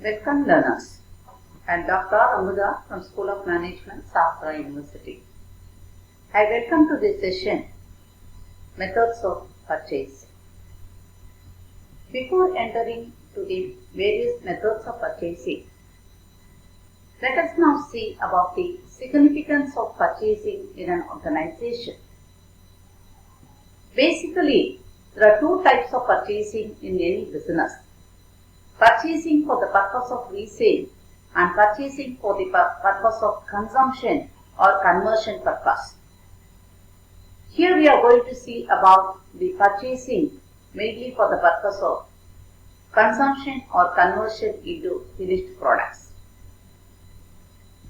Welcome learners. I am Dr. Amuda from School of Management, Sastra University. I welcome to this session, Methods of Purchase. Before entering to the various methods of purchasing, let us now see about the significance of purchasing in an organization. Basically, there are two types of purchasing in any business. Purchasing for the purpose of resale and purchasing for the purpose of consumption or conversion purpose. Here we are going to see about the purchasing mainly for the purpose of consumption or conversion into finished products.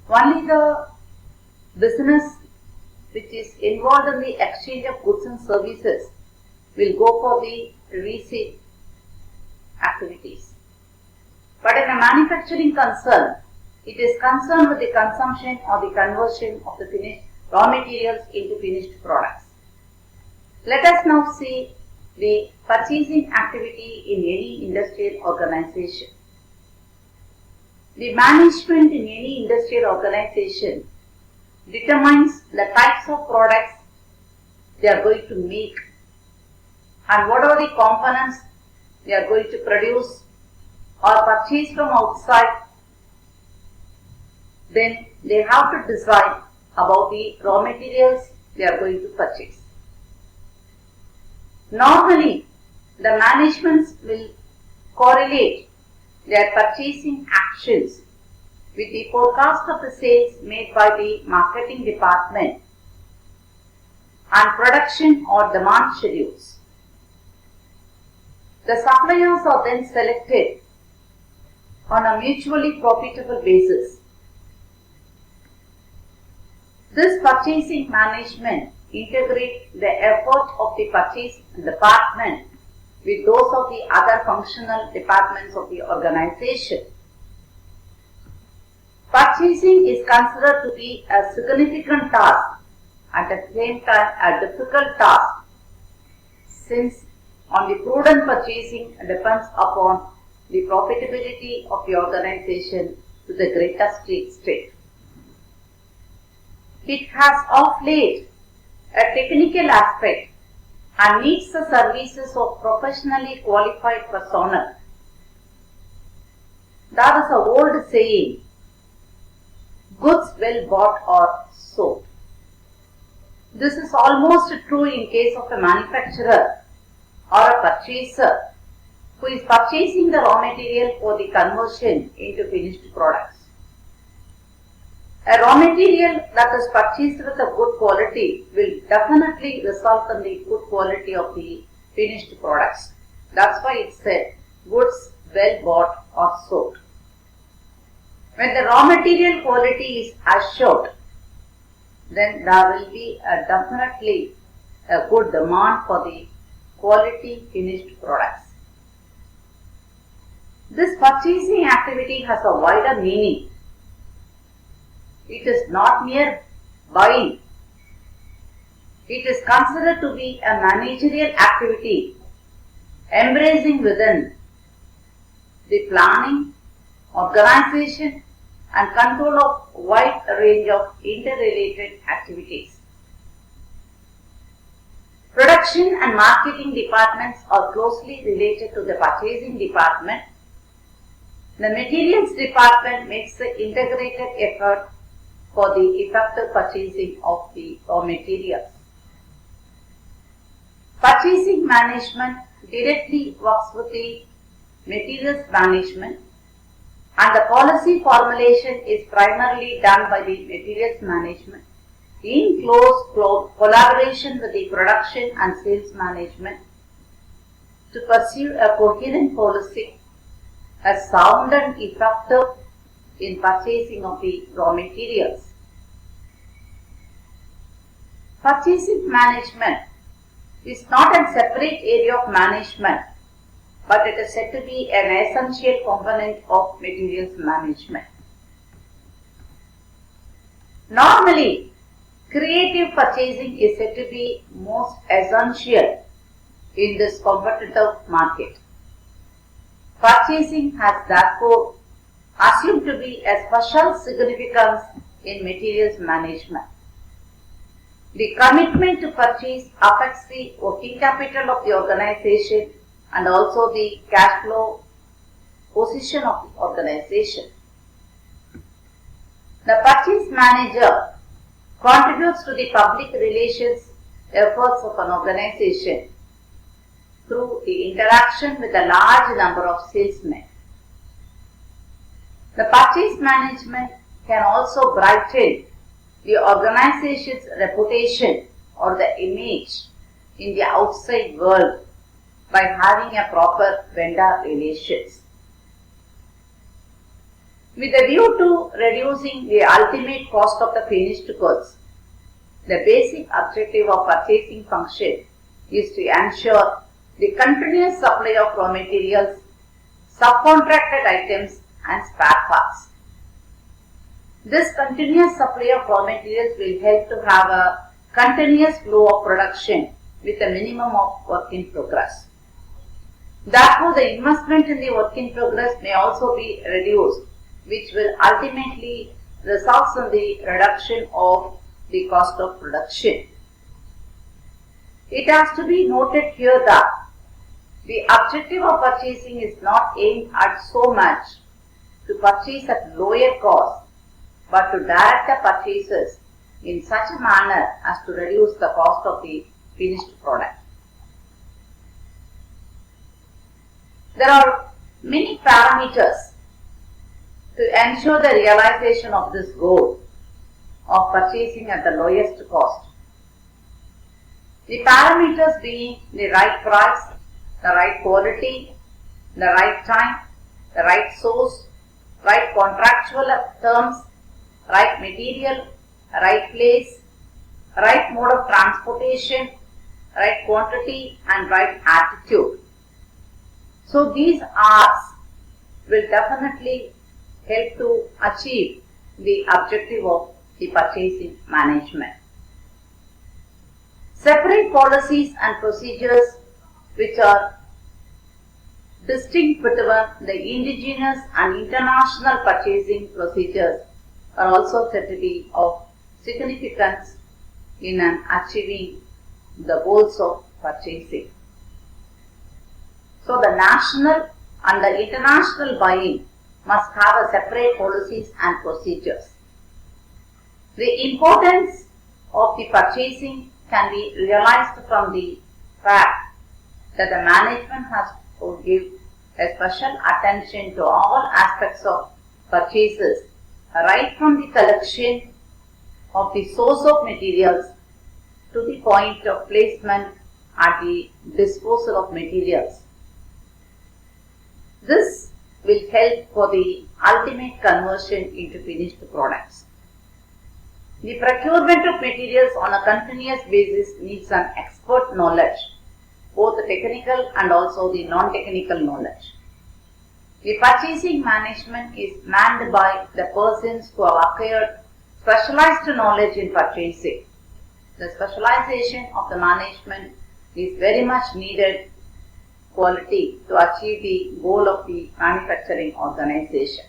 Only the business which is involved in the exchange of goods and services will go for the resale activities. But in a manufacturing concern, it is concerned with the consumption or the conversion of the finished raw materials into finished products. Let us now see the purchasing activity in any industrial organization. The management in any industrial organization determines the types of products they are going to make and what are the components they are going to produce or purchase from outside. Then they have to decide about the raw materials they are going to purchase. Normally, the managements will correlate their purchasing actions with the forecast of the sales made by the marketing department and production or demand schedules. The suppliers are then selected on a mutually profitable basis. This purchasing management integrates the effort of the purchase department with those of the other functional departments of the organization. Purchasing is considered to be a significant task and at the same time a difficult task, since on the prudent purchasing depends upon the profitability of the organization to the greatest extent. It has of late a technical aspect and needs the services of professionally qualified personnel. That is an old saying, goods well bought are sold. This is almost true in case of a manufacturer or a purchaser who is purchasing the raw material for the conversion into finished products. A raw material that is purchased with a good quality will definitely result in the good quality of the finished products. That's why it said, goods well bought or sold. When the raw material quality is assured, then there will be definitely a good demand for the quality finished products. This purchasing activity has a wider meaning. It is not mere buying. It is considered to be a managerial activity embracing within the planning, organization and control of a wide range of interrelated activities. Production and marketing departments are closely related to the purchasing department. The materials department makes the integrated effort for the effective purchasing of the raw materials. Purchasing management directly works with the materials management, and the policy formulation is primarily done by the materials management in close collaboration with the production and sales management to pursue a coherent policy as sound and effective in purchasing of the raw materials. Purchasing management is not a separate area of management, but it is said to be an essential component of materials management. Normally, creative purchasing is said to be most essential in this competitive market. Purchasing has therefore assumed to be a special significance in materials management. The commitment to purchase affects the working capital of the organization and also the cash flow position of the organization. The purchase manager contributes to the public relations efforts of an organization through the interaction with a large number of salesmen. The purchase management can also brighten the organization's reputation or the image in the outside world by having a proper vendor relations. With a view to reducing the ultimate cost of the finished goods, the basic objective of purchasing function is to ensure the continuous supply of raw materials, subcontracted items and spare parts. This continuous supply of raw materials will help to have a continuous flow of production with a minimum of work in progress. Therefore, the investment in the work in progress may also be reduced, which will ultimately result in the reduction of the cost of production. It has to be noted here that the objective of purchasing is not aimed at so much to purchase at lower cost, but to direct the purchases in such a manner as to reduce the cost of the finished product. There are many parameters to ensure the realization of this goal of purchasing at the lowest cost. The parameters being the right price, the right quality, the right time, the right source, right contractual terms, right material, right place, right mode of transportation, right quantity and right attitude. So these R's will definitely help to achieve the objective of the purchasing management. Separate policies and procedures which are distinct between the indigenous and international purchasing procedures are also said to be of significance in achieving the goals of purchasing. So the national and the international buying must have a separate policies and procedures. The importance of the purchasing can be realized from the fact that the management has to give a special attention to all aspects of purchases, right from the collection of the source of materials to the point of placement at the disposal of materials. This will help for the ultimate conversion into finished products. The procurement of materials on a continuous basis needs an expert knowledge, both the technical and also the non-technical knowledge. The purchasing management is manned by the persons who have acquired specialized knowledge in purchasing. The specialization of the management is very much needed quality to achieve the goal of the manufacturing organization.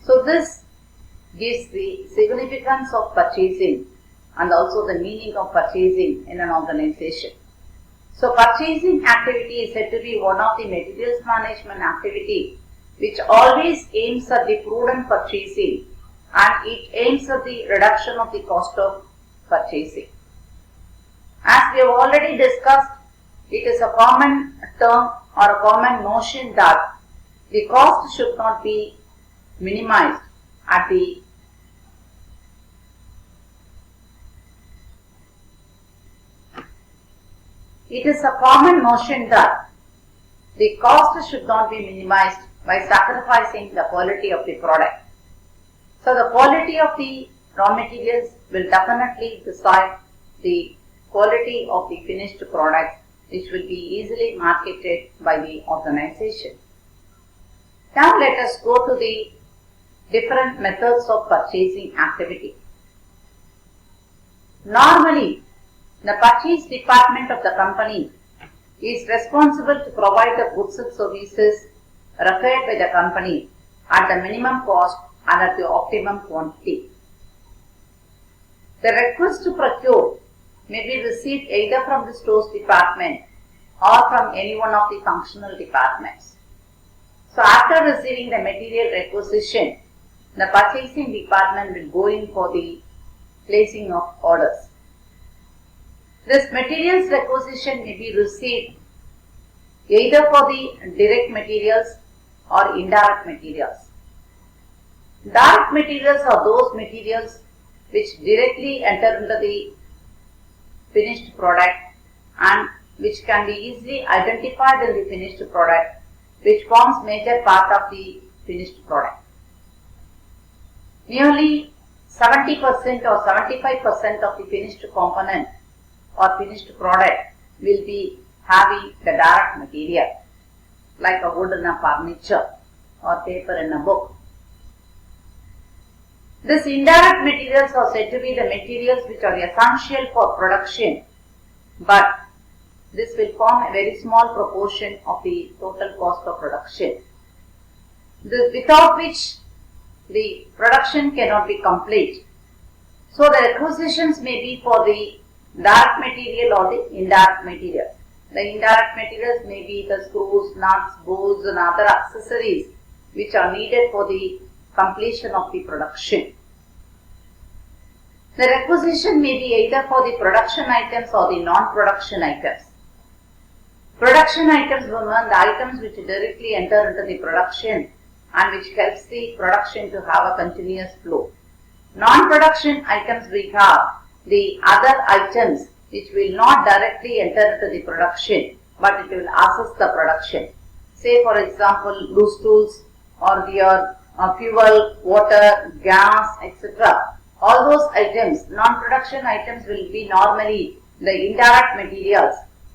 So this gives the significance of purchasing and also the meaning of purchasing in an organization. So purchasing activity is said to be one of the materials management activity which always aims at the prudent purchasing and it aims at the reduction of the cost of purchasing. As we have already discussed, it is a common term or a common notion that the cost should not be minimized at the It is a common notion that the cost should not be minimized by sacrificing the quality of the product. So the quality of the raw materials will definitely decide the quality of the finished products which will be easily marketed by the organization. Now let us go to the different methods of purchasing activity. Normally, the purchase department of the company is responsible to provide the goods and services required by the company at the minimum cost and at the optimum quantity. The request to procure may be received either from the stores department or from any one of the functional departments. So after receiving the material requisition, the purchasing department will go in for the placing of orders. This materials requisition may be received either for the direct materials or indirect materials. Direct materials are those materials which directly enter into the finished product and which can be easily identified in the finished product, which forms major part of the finished product. Nearly 70% or 75% of the finished component or finished product will be having the direct material, like a wood in a furniture or paper in a book. These indirect materials are said to be the materials which are essential for production, but this will form a very small proportion of the total cost of production, without which the production cannot be complete. So the requisitions may be for the direct material or the indirect material. The indirect materials may be the screws, nuts, bolts and other accessories which are needed for the completion of the production. The requisition may be either for the production items or the non-production items. Production items mean the items which directly enter into the production and which helps the production to have a continuous flow. Non-production items we have the other items which will not directly enter into the production, but it will assist the production. Say for example, loose tools or your fuel, water, gas, etc. All those items, non-production items, will be normally the indirect materials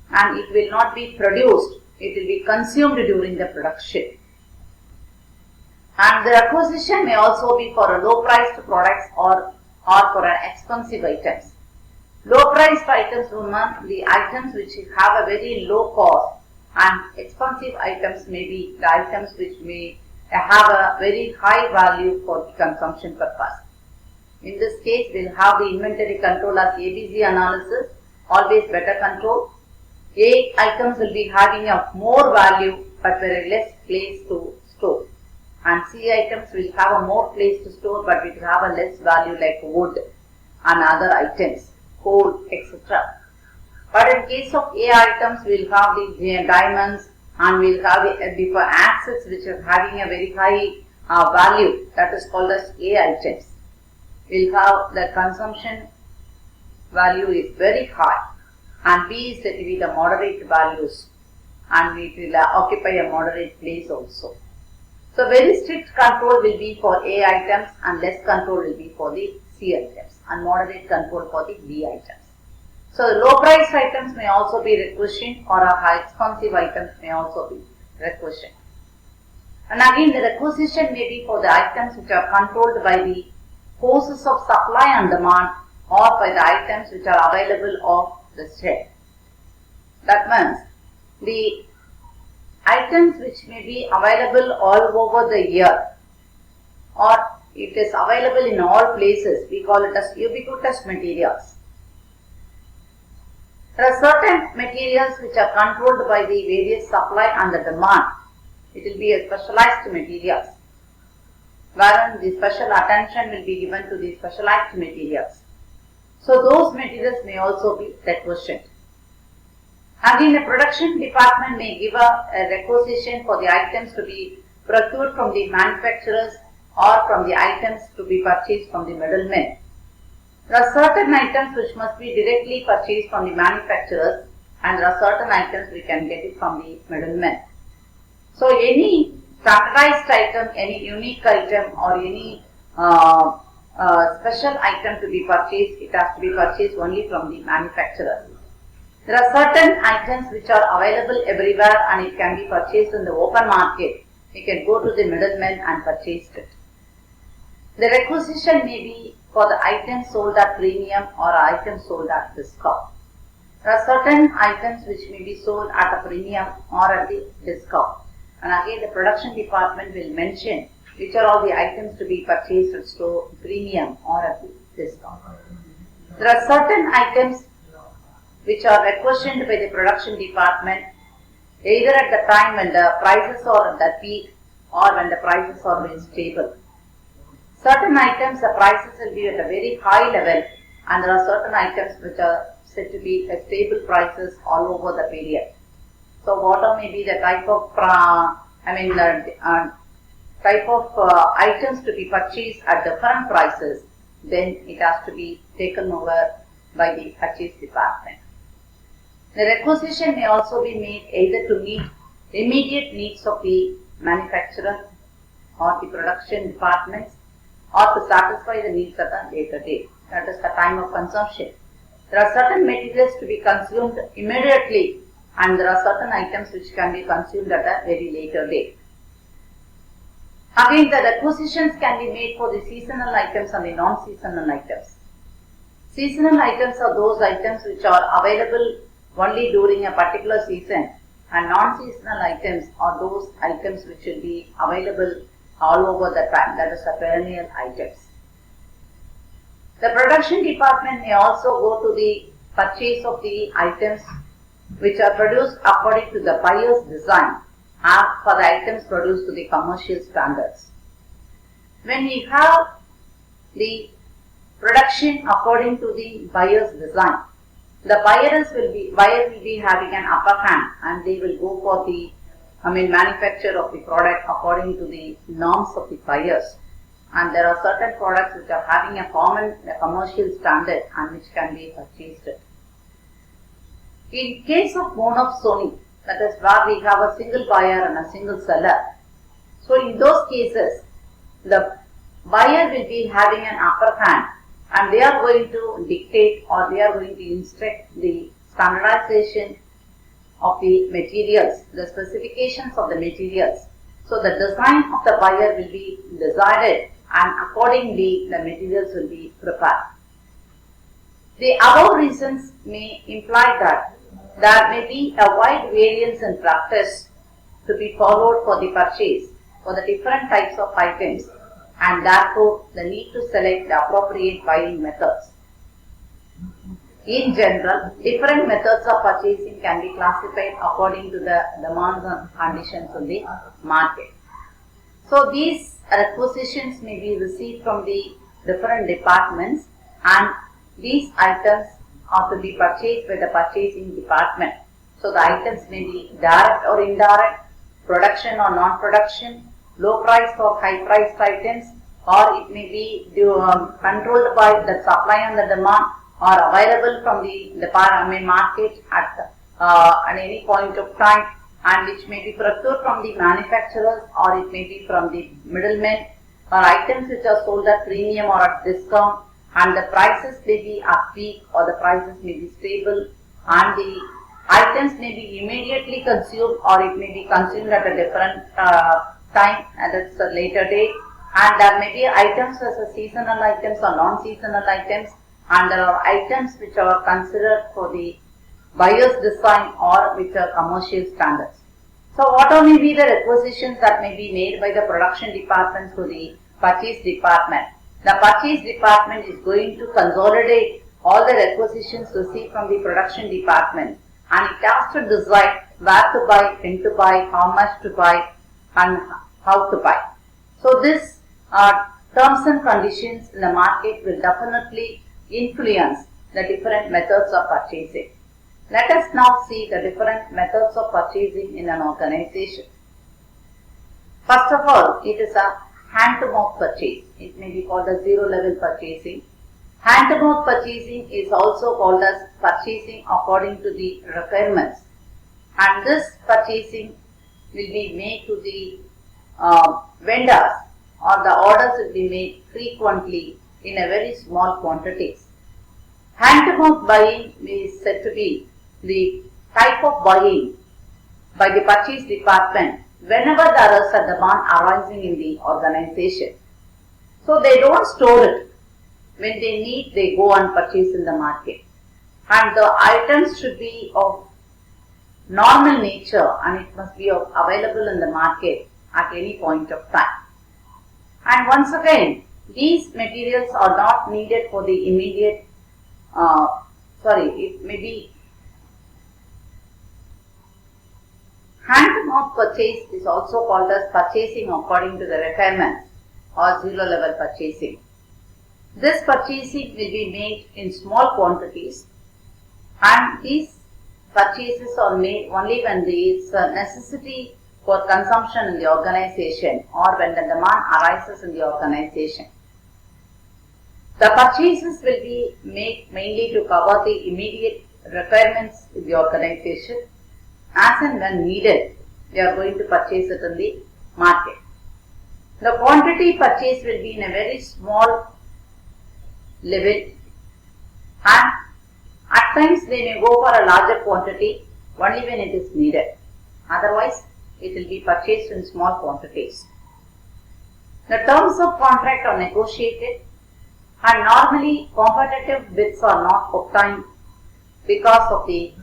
and it will not be produced, it will be consumed during the production. And the requisition may also be for a low priced products or for an expensive items. Low priced items mean the items which have a very low cost, and expensive items may be the items which may have a very high value for the consumption purpose. In this case, we will have the inventory control as ABC analysis, always better control. A items will be having a more value but very less place to store. And C items will have a more place to store but will have a less value like wood and other items, coal, etc. But in case of A items, we will have the diamonds and we will have the assets which are having a very high value, that is called as A items. We will have the consumption value is very high, and B is said to be the moderate values, and it will occupy a moderate place also. So very strict control will be for A items and less control will be for the C items, and moderate control for the B items. So the low price items may also be requisitioned, or a high expensive items may also be requisitioned. And again, the requisition may be for the items which are controlled by the forces of supply and demand, or by the items which are available off the shelf. That means the items which may be available all over the year, or it is available in all places, we call it as ubiquitous materials. There are certain materials which are controlled by the various supply and the demand. It will be a specialized materials, wherein the special attention will be given to the specialized materials. So those materials may also be requisitioned. Again, the production department may give a requisition for the items to be procured from the manufacturers or from the items to be purchased from the middlemen. There are certain items which must be directly purchased from the manufacturers, and there are certain items we can get it from the middlemen. So any standardized item, any unique item or any special item to be purchased, it has to be purchased only from the manufacturers. There are certain items which are available everywhere and it can be purchased in the open market. You can go to the middlemen and purchase it. The requisition may be for the items sold at premium or items sold at discount. There are certain items which may be sold at a premium or at the discount. And again, the production department will mention which are all the items to be purchased at store premium or at discount. There are certain items which are requisitioned by the production department either at the time when the prices are at the peak or when the prices are very stable. Certain items, the prices will be at a very high level, and there are certain items which are said to be at stable prices all over the period. So whatever may be the type of items to be purchased at different prices, then it has to be taken over by the purchase department. The requisition may also be made either to meet immediate needs of the manufacturer or the production departments, or to satisfy the needs at a later date, that is the time of consumption. There are certain materials to be consumed immediately, and there are certain items which can be consumed at a very later date. Again, the requisitions can be made for the seasonal items and the non-seasonal items. Seasonal items are those items which are available only during a particular season, and non-seasonal items are those items which will be available all over the time, that is the perennial items. The production department may also go to the purchase of the items which are produced according to the buyer's design and for the items produced to the commercial standards. When we have the production according to the buyer's design, the buyer will be having an upper hand, and they will go for the manufacture of the product according to the norms of the buyers. And there are certain products which are having a common commercial standard and which can be purchased. In case of monopsony, that is where we have a single buyer and a single seller, so in those cases, the buyer will be having an upper hand, and they are going to dictate or they are going to instruct the standardization of the materials, the specifications of the materials. So the design of the buyer will be decided, and accordingly the materials will be prepared. The above reasons may imply that there may be a wide variance in practice to be followed for the purchase for the different types of items, and therefore the need to select the appropriate buying methods. In general, different methods of purchasing can be classified according to the demands and conditions of the market. So these requisitions may be received from the different departments, and these items are to be purchased by the purchasing department. So the items may be direct or indirect, production or non-production, low priced or high priced items, or it may be controlled by the supply and the demand, or available from the market at any point of time, and which may be procured from the manufacturers, or it may be from the middlemen, or items which are sold at premium or at discount, and the prices may be at peak or the prices may be stable, and the items may be immediately consumed or it may be consumed at a different time, and it's a later date, and there may be items as a seasonal items or non-seasonal items, and there are items which are considered for the buyer's design or which are commercial standards. So what are may be the requisitions that may be made by the production departments to the purchase department? The purchase department is going to consolidate all the requisitions received from the production department, and it has to decide where to buy, when to buy, how much to buy, and how to buy. So this terms and conditions in the market will definitely influence the different methods of purchasing. Let us now see the different methods of purchasing in an organization. First of all, it is a hand-to-mouth purchase. It may be called as zero-level purchasing. Hand-to-mouth purchasing is also called as purchasing according to the requirements, and this purchasing will be made to the vendors, or the orders will be made frequently in a very small quantities. Hand-to-mouth buying is said to be the type of buying by the purchase department whenever there is a demand arising in the organization. So they don't store it. When they need, they go and purchase in the market. And the items should be of normal nature, and it must be available in the market at any point of time. And once again, these materials are not needed for the immediate, it may be hand-to-mouth purchase is also called as purchasing according to the requirements or zero level purchasing. This purchasing will be made in small quantities, and these purchases are made only when there is a necessity for consumption in the organization or when the demand arises in the organization. The purchases will be made mainly to cover the immediate requirements in the organization. As and when needed, we are going to purchase it in the market. The quantity purchase will be in a very small level, and at times they may go for a larger quantity only when it is needed. Otherwise, it will be purchased in small quantities. The terms of contract are negotiated, and normally competitive bids are not obtained because of the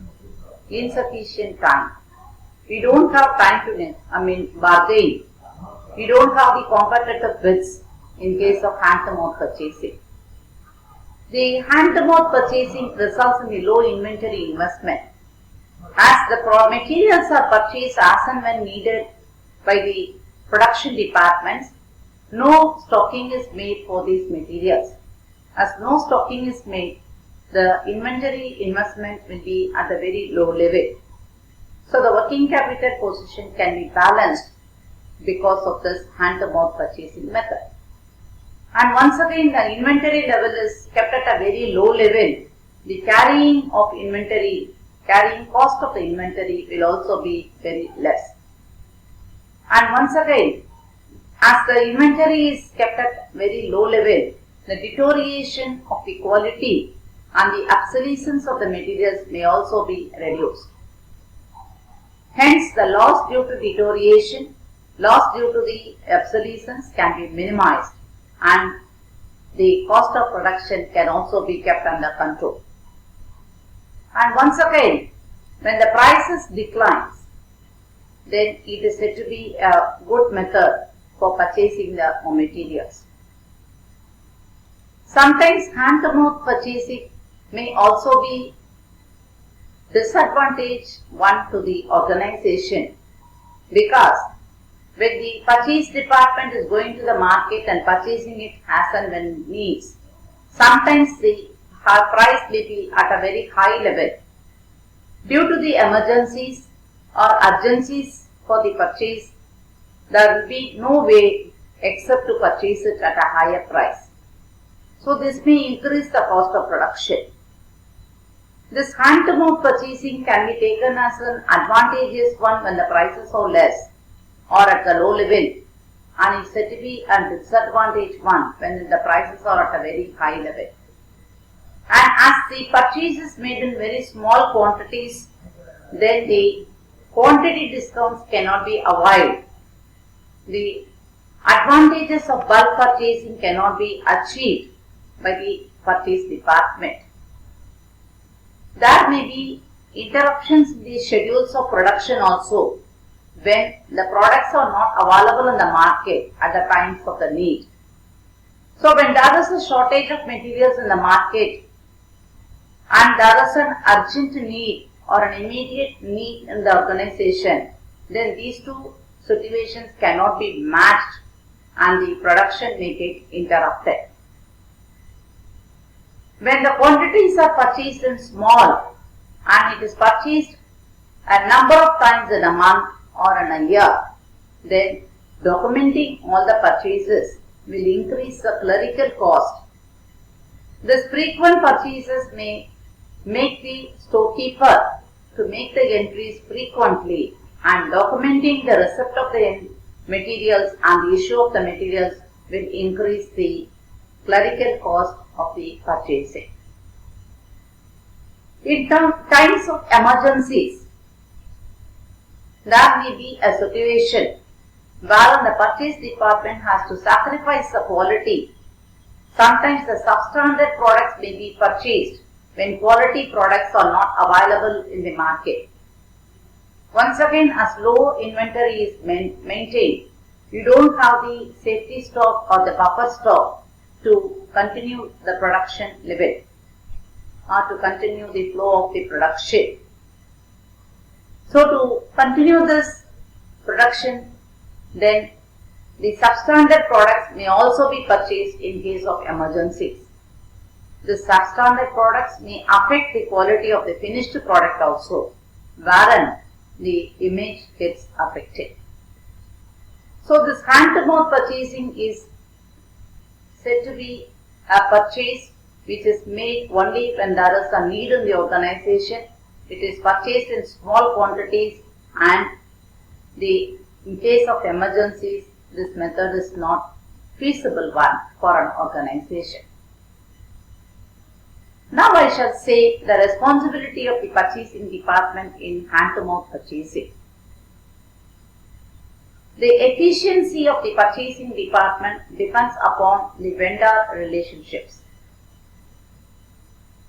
insufficient time. We don't have time to bargain. We don't have the competitive bids in case of hand-to-mouth purchasing. The hand-to-mouth purchasing results in the low inventory investment. As the materials are purchased as and when needed by the production departments, no stocking is made for these materials. As no stocking is made, the inventory investment will be at a very low level. So the working capital position can be balanced because of this hand-to-mouth purchasing method. And once again, the inventory level is kept at a very low level. The carrying cost of the inventory will also be very less. And once again, as the inventory is kept at very low level, the deterioration of the quality and the obsolescence of the materials may also be reduced. Hence, the loss due to deterioration, loss due to the obsolescence can be minimized, and the cost of production can also be kept under control. And once again, when the prices declines, then it is said to be a good method for purchasing the materials. Sometimes hand-to-mouth purchasing may also be disadvantage one to the organization, because when the purchase department is going to the market and purchasing it as and when needs, sometimes the price may be at a very high level. Due to the emergencies or urgencies for the purchase, there will be no way except to purchase it at a higher price. So this may increase the cost of production. This hand-to-mouth purchasing can be taken as an advantageous one when the prices are less or at the low level, and is said to be a disadvantage one when the prices are at a very high level. And as the purchase is made in very small quantities, then the quantity discounts cannot be avoided. The advantages of bulk purchasing cannot be achieved by the purchase department. There may be interruptions in the schedules of production also when the products are not available in the market at the times of the need. So when there is a shortage of materials in the market and there is an urgent need or an immediate need in the organization, then these two situations cannot be matched and the production may get interrupted. When the quantities are purchased in small and it is purchased a number of times in a month or in a year, then documenting all the purchases will increase the clerical cost. These frequent purchases may make the storekeeper to make the entries frequently, and documenting the receipt of the materials and the issue of the materials will increase the clerical cost of the purchasing. In times of emergencies, there may be a situation wherein the purchase department has to sacrifice the quality. Sometimes the substandard products may be purchased when quality products are not available in the market. Once again, as low inventory is maintained, you don't have the safety stock or the buffer stock to continue the production level or to continue the flow of the production. So to continue this production, then the substandard products may also be purchased in case of emergencies. The substandard products may affect the quality of the finished product also, wherein the image gets affected. So this hand-to-mouth purchasing is said to be a purchase which is made only when there is a need in the organization. It is purchased in small quantities, and in case of emergencies, this method is not feasible one for an organization. Now I shall say the responsibility of the purchasing department in hand-to-mouth purchasing. The efficiency of the purchasing department depends upon the vendor relationships.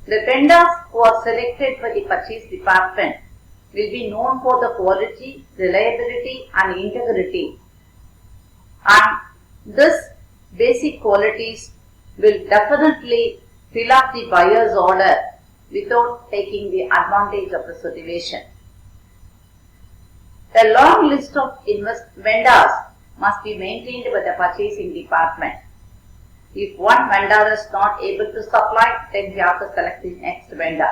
The vendors who are selected by the purchase department will be known for the quality, reliability and integrity, and these basic qualities will definitely fill up the buyer's order without taking the advantage of the situation. A long list of vendors must be maintained by the purchasing department. If one vendor is not able to supply, then we have to select the next vendor.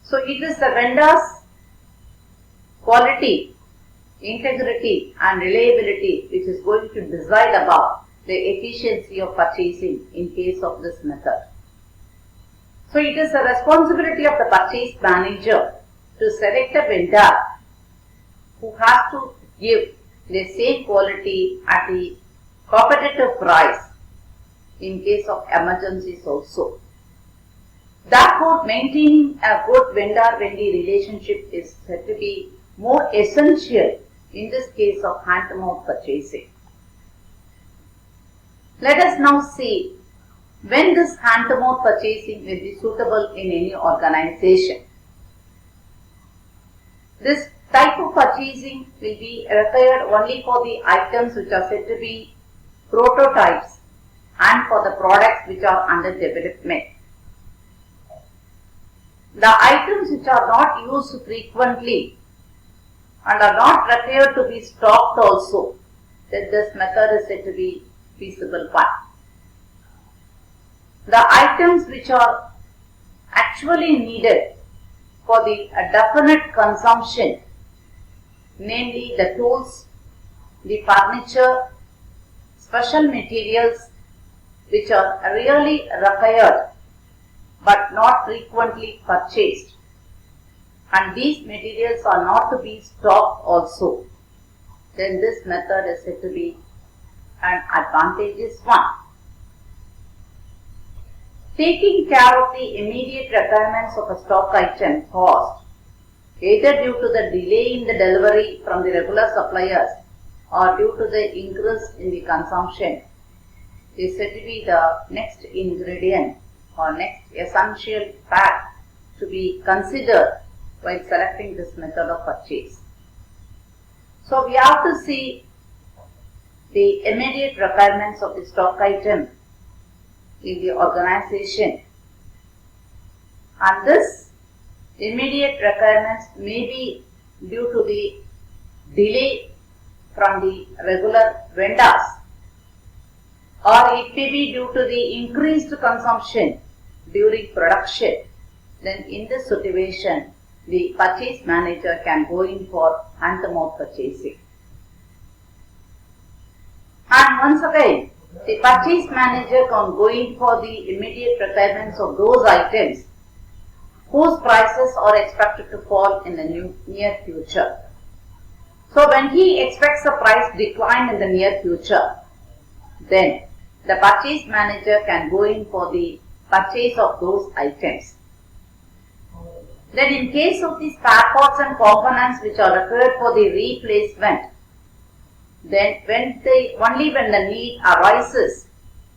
So it is the vendor's quality, integrity and reliability which is going to decide about the efficiency of purchasing in case of this method. So it is the responsibility of the purchase manager to select a vendor who has to give the same quality at the competitive price in case of emergencies also. Therefore, maintaining a good vendor-vendee relationship is said to be more essential in this case of hand-to-mouth purchasing. Let us now see when this hand-to-mouth purchasing will be suitable in any organization. This type of purchasing will be required only for the items which are said to be prototypes and for the products which are under development. The items which are not used frequently and are not required to be stocked also, that this method is said to be feasible one. The items which are actually needed for the definite consumption, namely the tools, the furniture, special materials which are really required but not frequently purchased, and these materials are not to be stocked also, then this method is said to be an advantageous one. Taking care of the immediate requirements of a stock item cost, either due to the delay in the delivery from the regular suppliers or due to the increase in the consumption, is said to be the next ingredient or next essential fact to be considered while selecting this method of purchase. So we have to see the immediate requirements of the stock item in the organization, and this immediate requirements may be due to the delay from the regular vendors, or it may be due to the increased consumption during production. Then in this situation, the purchase manager can go in for hand-to-mouth purchasing. And once again, the purchase manager can go in for the immediate requirements of those items whose prices are expected to fall in the near future. So when he expects a price decline in the near future, then the purchase manager can go in for the purchase of those items. Then in case of the spare parts and components which are required for the replacement, then only when the need arises,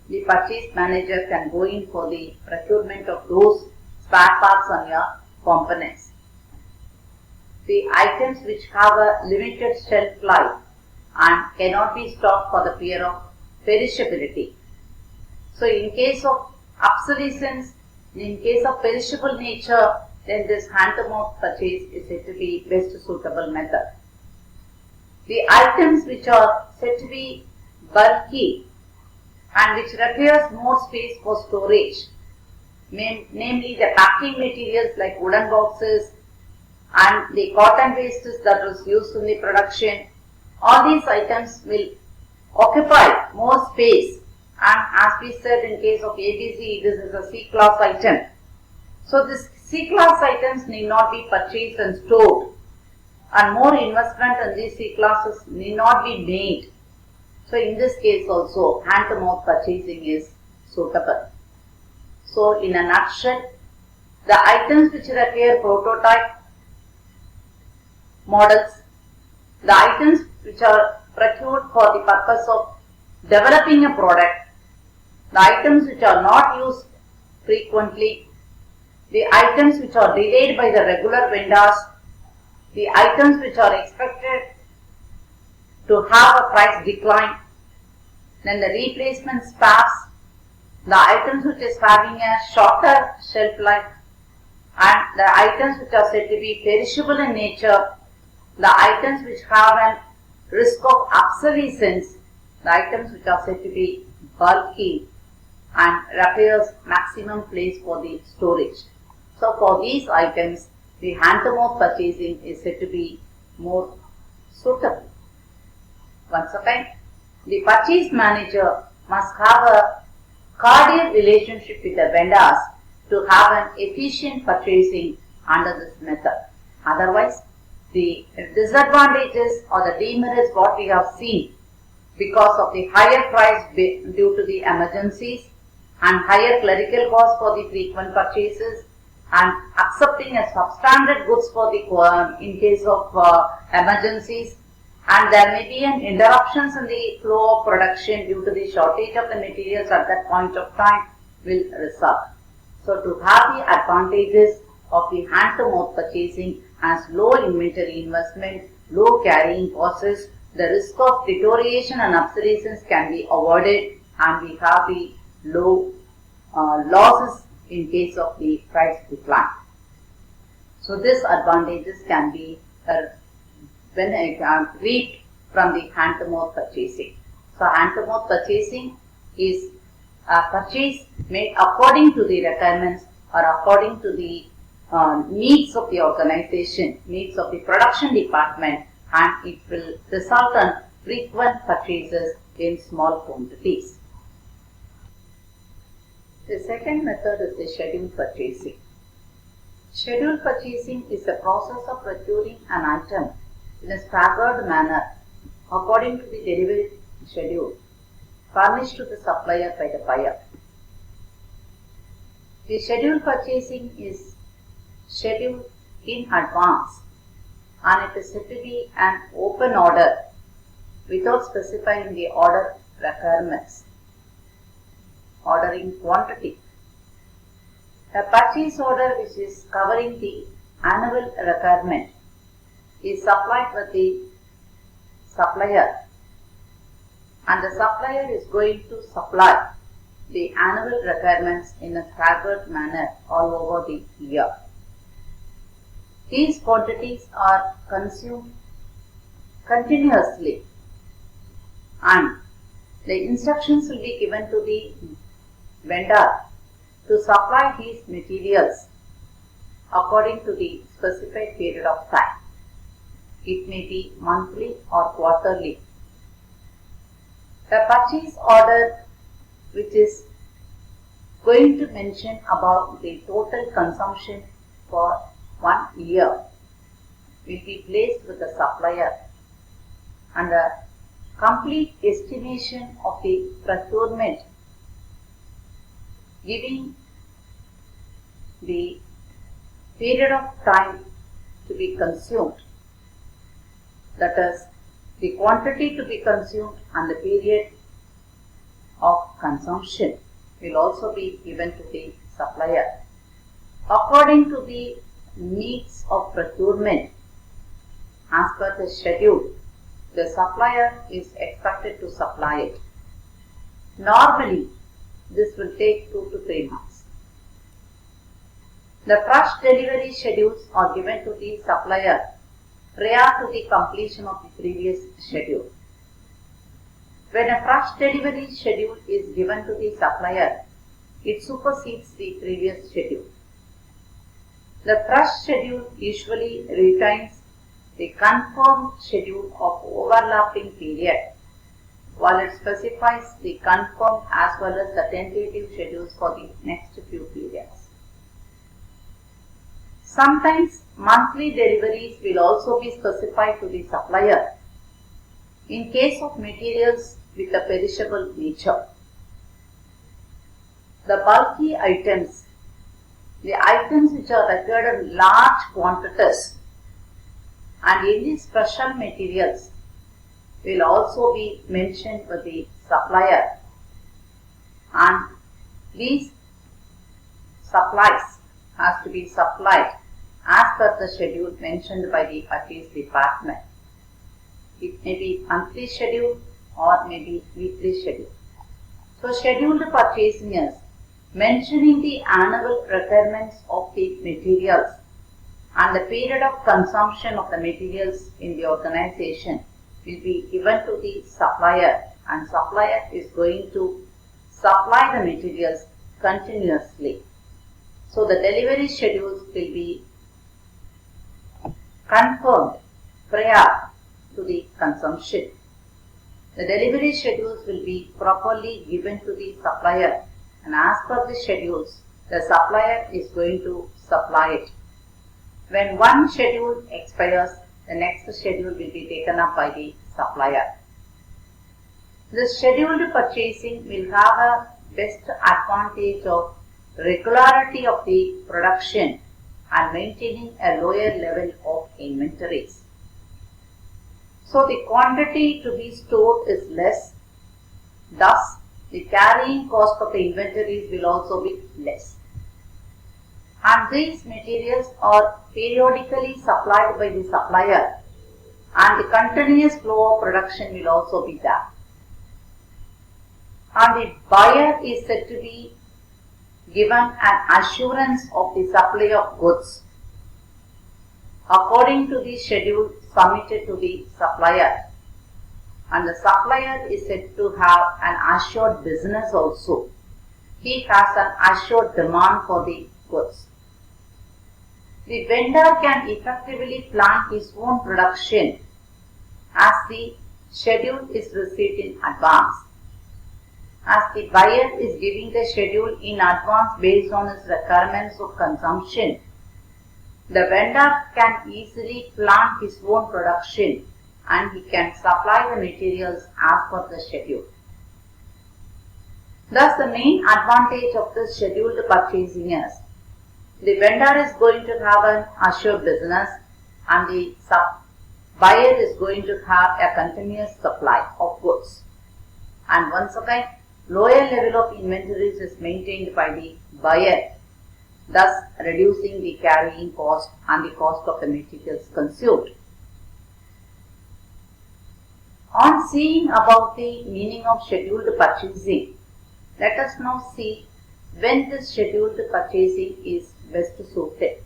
the purchase manager can go in for the procurement of those spare parts and components. The items which have a limited shelf life and cannot be stopped for the fear of perishability. So in case of obsolescence, in case of perishable nature, then this hand-to-mouth purchase is said to be best suitable method. The items which are said to be bulky and which requires more space for storage, namely the packing materials like wooden boxes and the cotton wastes that was used in the production, all these items will occupy more space, and as we said in case of ABC, this is a C-class item. So this C-class items need not be purchased and stored, and more investment in these C-classes need not be made. So in this case also, hand-to-mouth purchasing is suitable. So in a nutshell, the items which require prototype models, the items which are procured for the purpose of developing a product, the items which are not used frequently, the items which are delayed by the regular vendors, the items which are expected to have a price decline, then the replacement spares, the items which is having a shorter shelf life, and the items which are said to be perishable in nature, the items which have a risk of obsolescence, the items which are said to be bulky and requires maximum place for the storage. So for these items, the hand-to-mouth purchasing is said to be more suitable. Once again, the purchase manager must have a cordial relationship with the vendors to have an efficient purchasing under this method. Otherwise, the disadvantages or the demerits what we have seen because of the higher price due to the emergencies and higher clerical costs for the frequent purchases and accepting as substandard goods for the in case of emergencies, and there may be an interruptions in the flow of production due to the shortage of the materials at that point of time will result. So to have the advantages of the hand-to-mouth purchasing as low inventory investment, low carrying costs, the risk of deterioration and obsolescence can be avoided, and we have the low losses in case of the price decline. So these advantages can be reaped from the hand-to-mouth purchasing. So hand-to-mouth purchasing is a purchase made according to the requirements or according to the needs of the organization, needs of the production department, and it will result in frequent purchases in small quantities. The second method is the scheduled purchasing. Scheduled purchasing is the process of procuring an item in a staggered manner according to the delivery schedule furnished to the supplier by the buyer. The scheduled purchasing is scheduled in advance, and it is said to be an open order without specifying the order requirements, ordering quantity. A purchase order which is covering the annual requirement is supplied with the supplier, and the supplier is going to supply the annual requirements in a staggered manner all over the year. These quantities are consumed continuously, and the instructions will be given to the vendor to supply these materials according to the specified period of time. It may be monthly or quarterly. A purchase order which is going to mention about the total consumption for 1 year will be placed with the supplier, and a complete estimation of the procurement giving the period of time to be consumed, that is the quantity to be consumed and the period of consumption will also be given to the supplier. According to the needs of procurement as per the schedule, the supplier is expected to supply it. Normally, this will take 2 to 3 months. The first delivery schedules are given to the supplier prior to the completion of the previous schedule. When a first delivery schedule is given to the supplier, it supersedes the previous schedule. The first schedule usually retains the confirmed schedule of overlapping period, while it specifies the confirmed as well as the tentative schedules for the next few periods. Sometimes monthly deliveries will also be specified to the supplier in case of materials with a perishable nature. The bulky items, the items which are required in large quantities, and any special materials will also be mentioned by the supplier, and these supplies has to be supplied as per the schedule mentioned by the purchase department. It may be monthly schedule or maybe weekly schedule. So scheduled purchasing is mentioning the annual requirements of the materials and the period of consumption of the materials in the organization will be given to the supplier, and supplier is going to supply the materials continuously. So the delivery schedules will be confirmed prior to the consumption. The delivery schedules will be properly given to the supplier, and as per the schedules, the supplier is going to supply it. When one schedule expires, the next schedule will be taken up by the supplier. The scheduled purchasing will have a best advantage of regularity of the production and maintaining a lower level of inventories. So the quantity to be stored is less, thus the carrying cost of the inventories will also be less. And these materials are periodically supplied by the supplier, and the continuous flow of production will also be there. And the buyer is said to be given an assurance of the supply of goods according to the schedule submitted to the supplier, and the supplier is said to have an assured business also. He has an assured demand for the goods. The vendor can effectively plan his own production as the schedule is received in advance. As the buyer is giving the schedule in advance based on his requirements of consumption, the vendor can easily plan his own production and he can supply the materials as per the schedule. Thus, the main advantage of this scheduled purchasing is the vendor is going to have an assured business and the buyer is going to have a continuous supply of goods. And once again, lower level of inventories is maintained by the buyer, thus reducing the carrying cost and the cost of the materials consumed. On seeing about the meaning of scheduled purchasing, let us now see when this scheduled purchasing is best suited.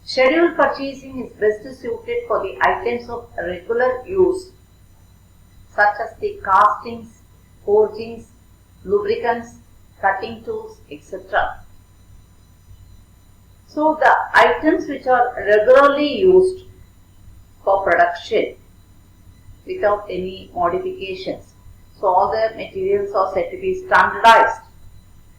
Scheduled purchasing is best suited for the items of regular use such as the castings, forgings, lubricants, cutting tools, etc. So the items which are regularly used for production without any modifications. So all the materials are said to be standardized.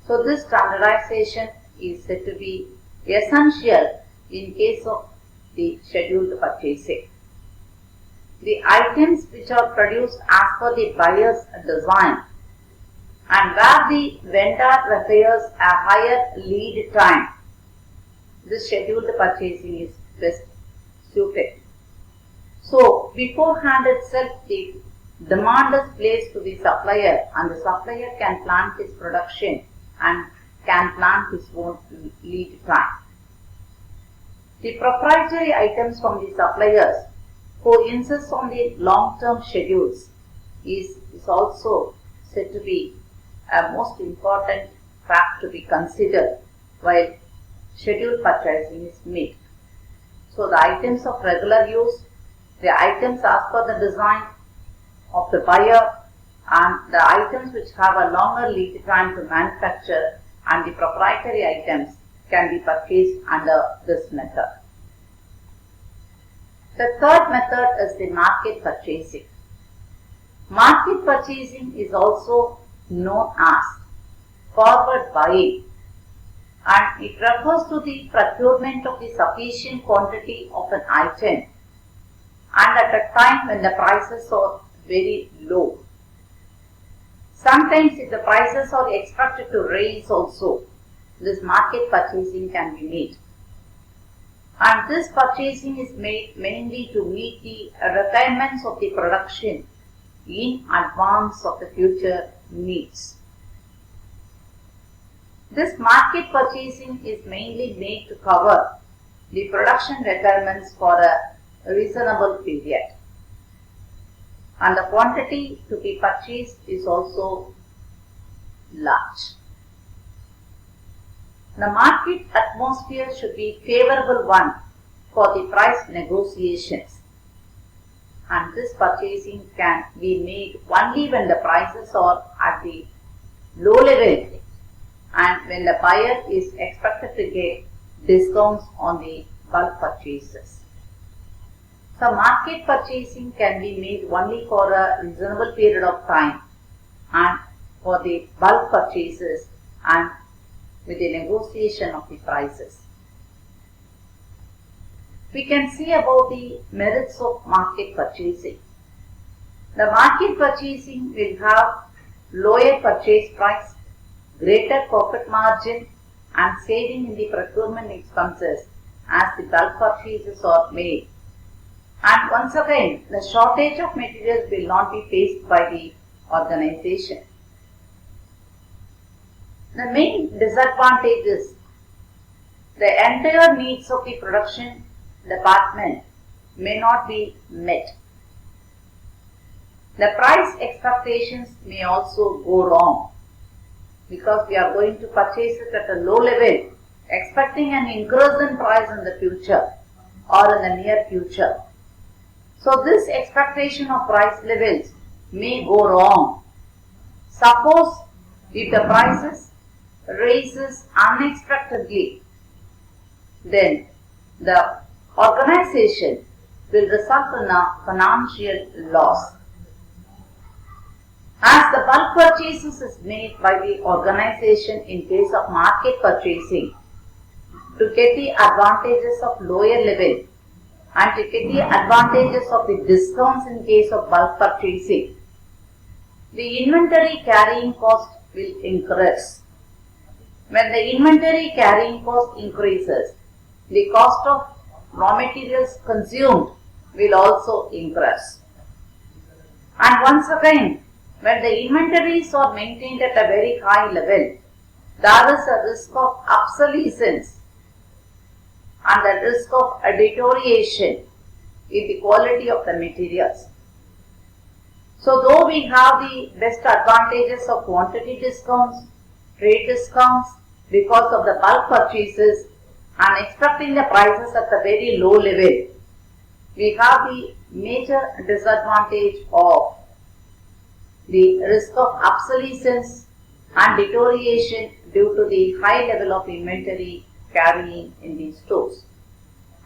So this standardization is said to be essential in case of the scheduled purchasing. The items which are produced as per the buyer's design and where the vendor requires a higher lead time, this scheduled purchasing is best suited. So beforehand itself the demand is placed to the supplier and the supplier can plan his production and can plan his own lead time. The proprietary items from the suppliers who insists on the long-term schedules is also said to be a most important fact to be considered while schedule purchasing is made. So the items of regular use, the items as per the design of the buyer, and the items which have a longer lead time to manufacture, and the proprietary items can be purchased under this method. The third method is the market purchasing. Market purchasing is also known as forward buying, and it refers to the procurement of the sufficient quantity of an item and at a time when the prices are very low. Sometimes if the prices are expected to rise also, this market purchasing can be made. And this purchasing is made mainly to meet the requirements of the production in advance of the future needs. This market purchasing is mainly made to cover the production requirements for a reasonable period, and the quantity to be purchased is also large. The market atmosphere should be favorable one for the price negotiations, and this purchasing can be made only when the prices are at the low level and when the buyer is expected to get discounts on the bulk purchases. So market purchasing can be made only for a reasonable period of time and for the bulk purchases and with the negotiation of the prices. We can see about the merits of market purchasing. The market purchasing will have lower purchase price, greater profit margin, and saving in the procurement expenses as the bulk purchases are made. And once again, the shortage of materials will not be faced by the organization. The main disadvantage is the entire needs of the production department may not be met. The price expectations may also go wrong because we are going to purchase it at a low level, expecting an increase in price in the future or in the near future. So this expectation of price levels may go wrong. Suppose if the prices rises unexpectedly, then the organization will result in a financial loss. As the bulk purchases is made by the organization in case of market purchasing to get the advantages of lower level and to get the advantages of the discounts in case of bulk purchasing, the inventory carrying cost will increase. When the inventory carrying cost increases, the cost of raw materials consumed will also increase. And once again, when the inventories are maintained at a very high level, there is a risk of obsolescence and the risk of a deterioration in the quality of the materials. So though we have the best advantages of quantity discounts, trade discounts because of the bulk purchases and expecting the prices at a very low level, we have the major disadvantage of the risk of obsolescence and deterioration due to the high level of inventory carrying in the stores.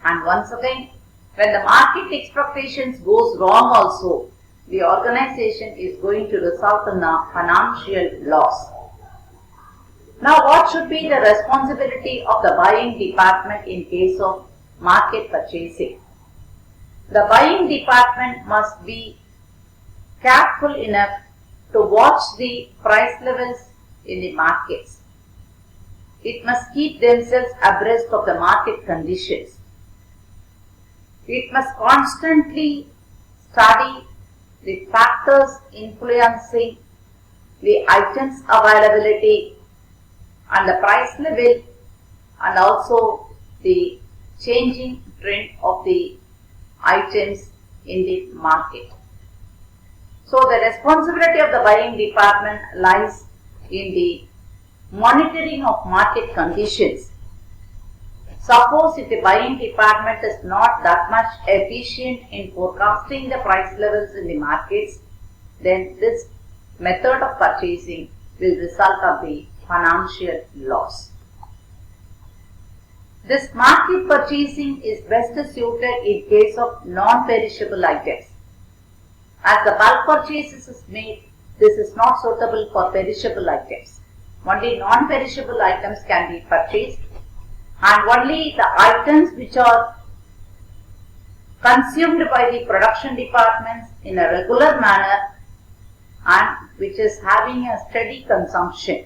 And once again, when the market expectations goes wrong also, the organization is going to result in a financial loss. Now what should be the responsibility of the buying department in case of market purchasing? The buying department must be careful enough to watch the price levels in the markets. It must keep themselves abreast of the market conditions. It must constantly study the factors influencing the items availability and the price level and also the changing trend of the items in the market. So the responsibility of the buying department lies in the monitoring of market conditions. Suppose if the buying department is not that much efficient in forecasting the price levels in the markets, then this method of purchasing will result of the financial loss. This market purchasing is best suited in case of non-perishable items. As the bulk purchases is made, this is not suitable for perishable items. Only non-perishable items can be purchased, and only the items which are consumed by the production departments in a regular manner and which is having a steady consumption.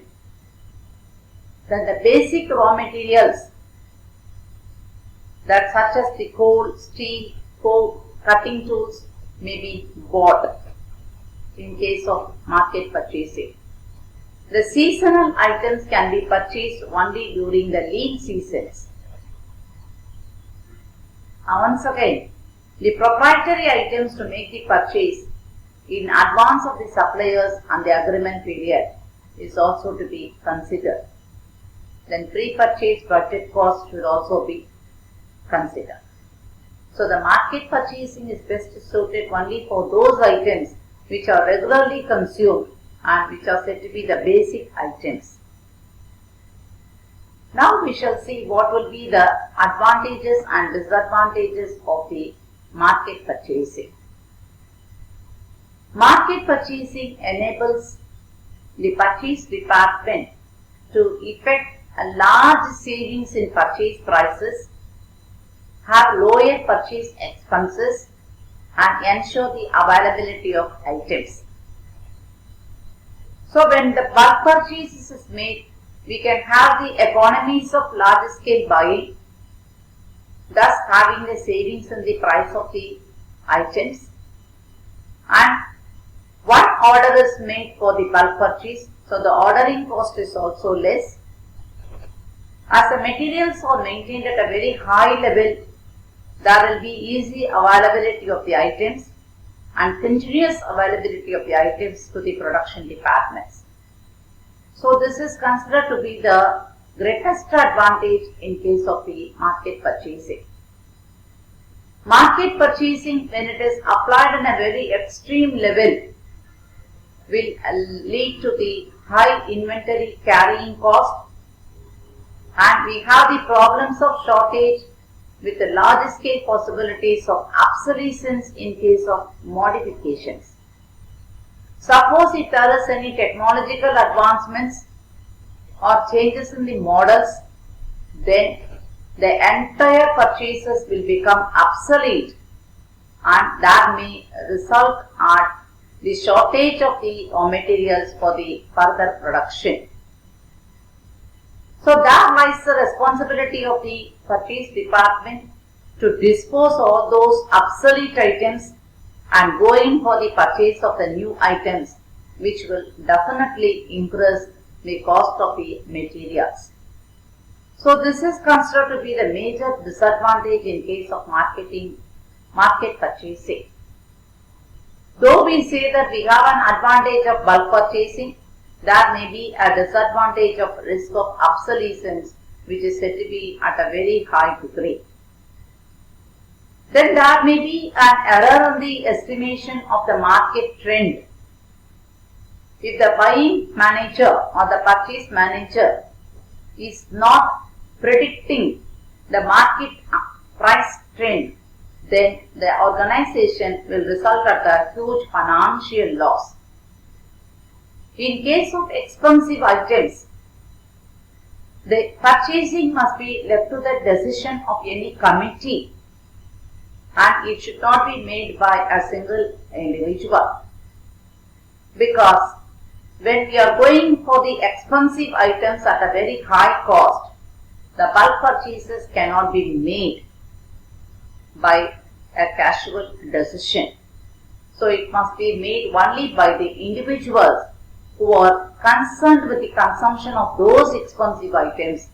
Then the basic raw materials that such as the coal, steel, coke, cutting tools may be bought in case of market purchasing. The seasonal items can be purchased only during the lean seasons. Once again, the proprietary items to make the purchase in advance of the suppliers and the agreement period is also to be considered. Then pre-purchase budget cost should also be considered. So the market purchasing is best suited only for those items which are regularly consumed and which are said to be the basic items. Now we shall see what will be the advantages and disadvantages of the market purchasing. Market purchasing enables the purchase department to effect a large savings in purchase prices, have lower purchase expenses, and ensure the availability of items. So when the bulk purchase is made, we can have the economies of large scale buying, thus having the savings in the price of the items, and one order is made for the bulk purchase, so the ordering cost is also less. As the materials are maintained at a very high level, there will be easy availability of the items and continuous availability of the items to the production departments. So this is considered to be the greatest advantage in case of the market purchasing. Market purchasing, when it is applied in a very extreme level, will lead to the high inventory carrying cost, and we have the problems of shortage with the large scale possibilities of obsolescence in case of modifications. Suppose if there is any technological advancements or changes in the models, then the entire purchases will become obsolete and that may result at the shortage of the raw materials for the further production. So there lies the responsibility of the purchase department to dispose all those obsolete items and go in for the purchase of the new items, which will definitely increase the cost of the materials. So this is considered to be the major disadvantage in case of market purchasing. Though we say that we have an advantage of bulk purchasing, there may be a disadvantage of risk of obsolescence, which is said to be at a very high degree. Then there may be an error in the estimation of the market trend. If the buying manager or the purchase manager is not predicting the market price trend, then the organization will result at a huge financial loss. In case of expensive items, the purchasing must be left to the decision of any committee and it should not be made by a single individual, because when we are going for the expensive items at a very high cost, the bulk purchases cannot be made by a casual decision. So it must be made only by the individuals who are concerned with the consumption of those expensive items,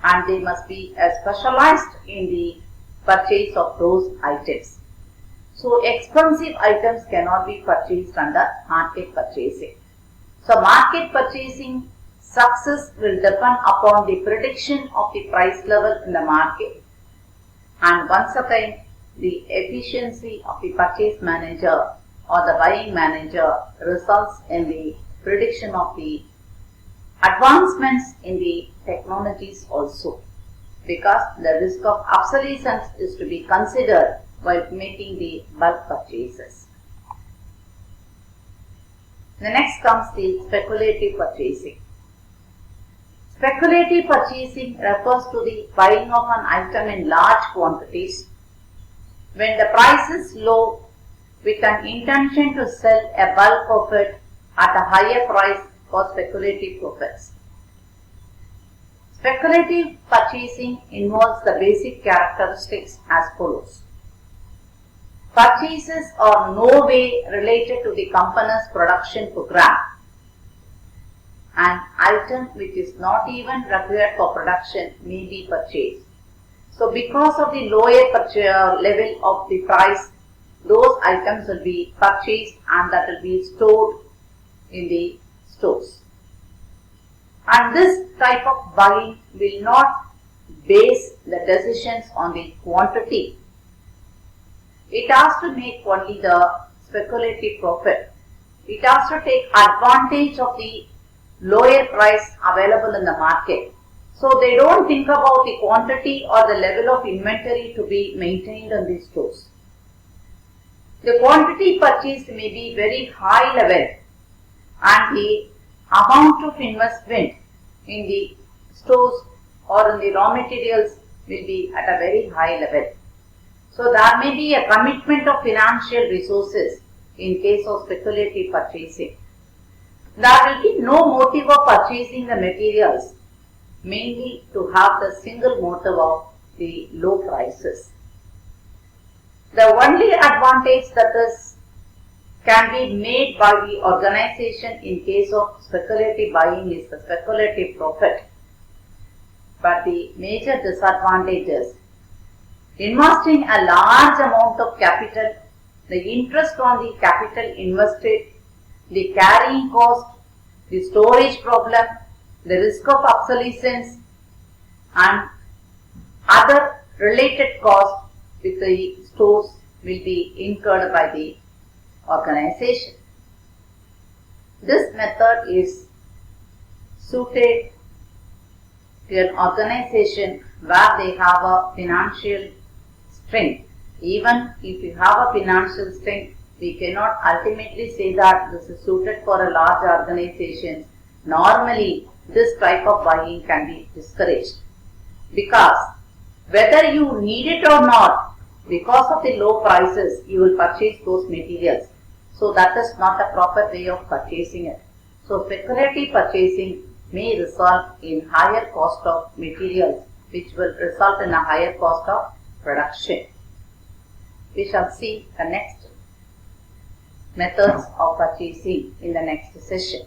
and they must be specialized in the purchase of those items. So expensive items cannot be purchased under market purchasing. So market purchasing success will depend upon the prediction of the price level in the market, and once again the efficiency of the purchase manager or the buying manager results in the prediction of the advancements in the technologies also, because the risk of obsolescence is to be considered while making the bulk purchases. The next comes the speculative purchasing. Speculative purchasing refers to the buying of an item in large quantities when the price is low with an intention to sell a bulk of it at a higher price for speculative profits. Speculative purchasing involves the basic characteristics as follows. Purchases are no way related to the company's production program. An item which is not even required for production may be purchased. So because of the lower level of the price, those items will be purchased and that will be stored in the stores. And this type of buying will not base the decisions on the quantity. It has to make only the speculative profit. It has to take advantage of the lower price available in the market. So they don't think about the quantity or the level of inventory to be maintained in these stores. The quantity purchased may be very high level and the amount of investment in the stores or in the raw materials will be at a very high level. So there may be a commitment of financial resources in case of speculative purchasing. There will be no motive of purchasing the materials, mainly to have the single motive of the low prices. The only advantage that can be made by the organization in case of speculative buying is the speculative profit. But the major disadvantage is investing a large amount of capital, the interest on the capital invested, the carrying cost, the storage problem, the risk of obsolescence and other related costs with the stores will be incurred by the organization. This method is suited to an organization where they have a financial strength. Even if you have a financial strength, we cannot ultimately say that this is suited for a large organization. Normally, this type of buying can be discouraged because whether you need it or not, because of the low prices, you will purchase those materials. So that is not a proper way of purchasing it. So speculative purchasing may result in higher cost of materials, which will result in a higher cost of production. We shall see the next methods of purchasing in the next session.